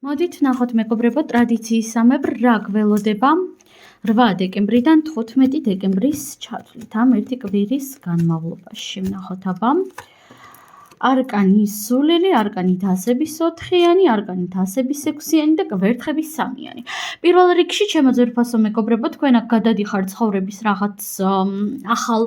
მოდით ვნახოთ მეგობრებო ტრადიციისამებრ რა გველოდება 8 დეკემბრიდან 15 დეკემბრის ჩათვლით ამ ერთი კვირის განმავლობაში. ვნახოთ აბა არკანის სულელი, არკანით ასების 4-იანი, არკანით ასების 6-იანი და კვერთხების 3-იანი. პირველ რიგში ჩემო ძვირფასო მეგობრებო, თქვენ აქ გადადიხართ ცხოვრების რაღაც ახალ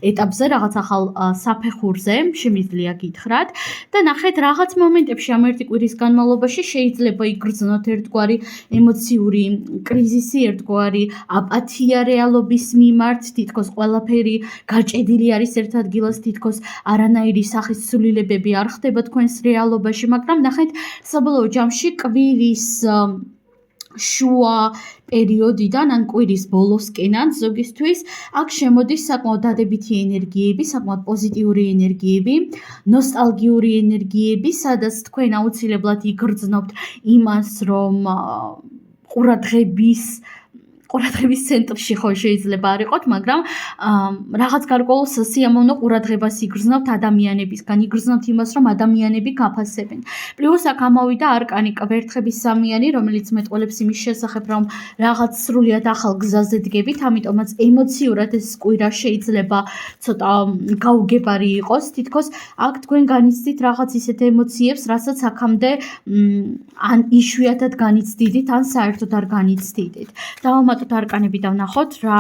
ეტაპზე, რაღაც ახალ საფეხურზე, შემიძლია გითხრათ და ნახეთ რაღაც მომენტებში ამ ერთი კვირის განმავლობაში შეიძლება იგრძნოთ ერთგვარი ემოციური კრიზისი, ერთგვარი აპათია რეალობის მიმართ, თითქოს ყველაფერი გაჭედილი არის ერთ ადგილას, თითქოს არანაირი სახის ცვლილებები არ ხდება თქვენს რეალობაში, მაგრამ ნახეთ საბოლოო ჯამში კვირის შუა პერიოდიდან ან კვირის ბოლოსკენ ან ზოგისთვის აქ შემოდის საკმაოდ დადებითი ენერგიები, საკმაოდ პოზიტიური ენერგიები, ნოსტალგიური ენერგიები, სადაც თქვენ აუცილებლად იგრძნობთ იმას, რომ ყურადღების ცენტრში ხო შეიძლება არ იყოთ, მაგრამ რაღაც გარკვეულ სასიამოვნო ყურადღებას იგრძნობთ ადამიანებისგან, იგრძნობთ იმას, რომ ადამიანები გაფასებენ. პლუს აქ ამოვიდა არკანი კვერთხების 3-იანი, რომელიც მეტყველებს იმის შესახებ, რომ რაღაც სრულიად ახალ გზაზე დგებით, ამიტომაც ემოციურად ეს კვირა შეიძლება ცოტა გაუგებარი იყოს, თითქოს აქ თქვენ განიცდით რაღაც ისეთ ემოციებს, რასაც აქამდე ან იშვიათად განიცდიდით, ან საერთოდ არ განიცდიდით. დავამატოთ არკანები და ვნახოთ რა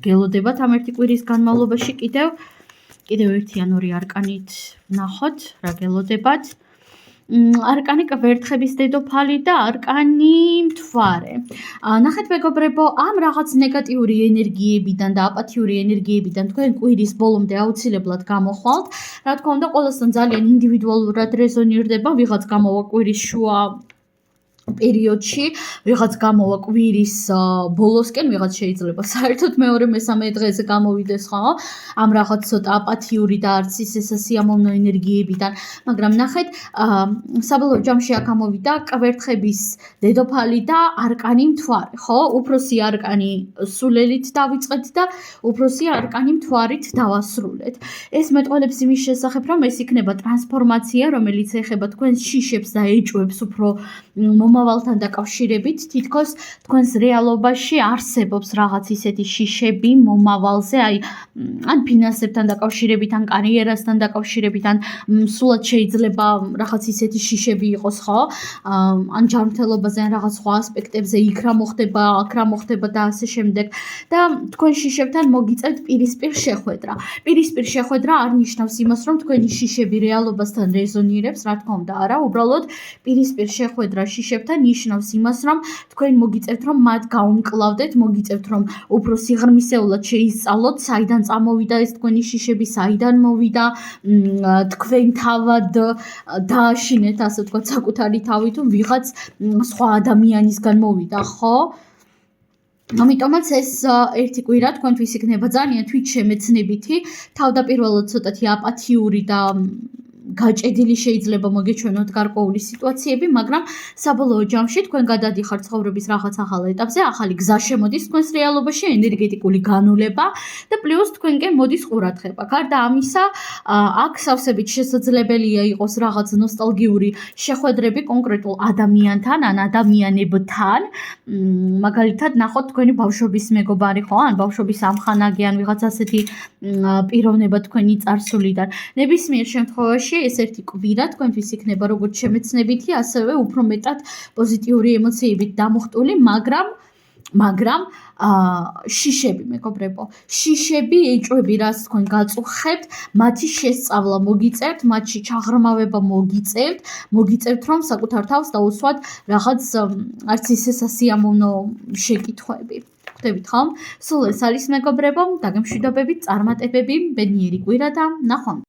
გელოდებათ ამ ერთი კვირის განმავლობაში კიდევ ერთი ან ორი არკანით ვნახოთ რა გელოდებათ. არკანი კვერთხების დედოფალი და არკანი მთვარე. ნახეთ მეგობრებო, ამ რაღაც ნეგატიური ენერგიებიდან და აპათიური ენერგიებიდან თქვენ კვირის ბოლომდე აუცილებლად გამოხვალთ. რა თქმა უნდა, ყველასთან ძალიან ინდივიდუალურად რეზონირდება, ვიღაც გამოვა კვირის შუა პერიოდში, ვიღაც გამოვა კვირის ბოლოსკენ, ვიღაც შეიძლება საერთოდ მეორე მესამე დღეზე გამოვიდეს, ხო? ამ რაღაც ცოტა აპათიური და არც ისე სასიამოვნო ენერგიებიდან, მაგრამ ნახეთ, საბოლოო ჯამში აქ ამოვიდა კვერთხების დედოფალი და არკანი მთვარე, ხო? უფროსი არკანი სულელით დავიწყეთ და უფროსი არკანი მთვარით დავასრულეთ. ეს მეტყველებს იმის შესახებ, რომ ეს იქნება ტრანსფორმაცია, რომელიც ეხება თქვენს შიშებს და ეჭვებს უფრო მომავალთან დაკავშირებით, თითქოს თქვენს რეალობაში არსებობს რაღაც ისეთი შიშები მომავალზე, ან ფინანსებთან დაკავშირებით, ან კარიერასთან დაკავშირებით, ან სულად შეიძლება რაღაც ისეთი შიშები იყოს, ხო? ან ჯანმრთელობაზე, ან რაღაც სხვა ასპექტებზე, იქ რა მოხდება, აქ რა მოხდება და ასე შემდეგ. და თქვენ შიშებთან მოგიწევთ პირისპირ შეხვედრა. პირისპირ შეხვედრა არ ნიშნავს იმას, რომ თქვენი შიშები რეალობასთან რეზონირებს, რა თქმა უნდა, არა, უბრალოდ პირისპირ შეხვედრა შიშებთან ნიშნავს იმას, რომ თქვენ მოგიწევთ, რომ მათ გაუმკლავდეთ, მოგიწევთ, რომ უფრო სიღრმისეულად შეისწავლოთ, საიდან წამოვიდა ეს თქვენი შიშები, საიდან მოვიდა, თქვენ თავად დააშინეთ, ასე ვთქვათ, საკუთარი თავი თუ ვიღაც სხვა ადამიანისგან მოვიდა, ხო? ამიტომაც ეს ერთი კვირა თქვენთვის იქნება ძალიან თვითშემეცნებითი, თავდაპირველად ცოტათი აპათიური და გაჭედილი შეიძლება მოგეჩვენოთ გარკვეული სიტუაციები, მაგრამ საბოლოო ჯამში თქვენ გადადიხართ ცხოვრების რაღაც ახალ ეტაპზე, ახალი გზა შემოდის თქვენს რეალობაში, ენერგეტიკული განულება და პლუს თქვენკენ მოდის ყურადღება. გარდა ამისა, აქ სავსებით შესაძლებელია იყოს რაღაც ნოსტალგიური შეხვედრები კონკრეტულ ადამიანთან ან ადამიანებთან, მაგალითად ნახოთ თქვენი ბავშვობის მეგობარი, ხო? ან ბავშვობის ამხანაგი, ან ვიღაც ასეთი პიროვნება თქვენი წარსულიდან. ნებისმიერ შემთხვევაში ეს ერთი კვირა თქვენთვის იქნება როგორც შემეცნებითი, ასევე უფრო მეტად პოზიტიური ემოციებით დამუხტული, მაგრამ შიშები მეგობრებო, შიშები, ეჭვები, რაც თქვენ გაწუხებთ, მათი შესწავლა მოგიწევთ, მათში ჩაღრმავება მოგიწევთ, რომ საკუთარ თავს დაუსვათ რაღაც არც ისე სასიამოვნო შეკითხვები. ხვდებით ხომ? სულ ეს არის მეგობრებო, დაგემშვიდობებით, წარმატებები, ბედნიერი კვირა და ნახვამდის.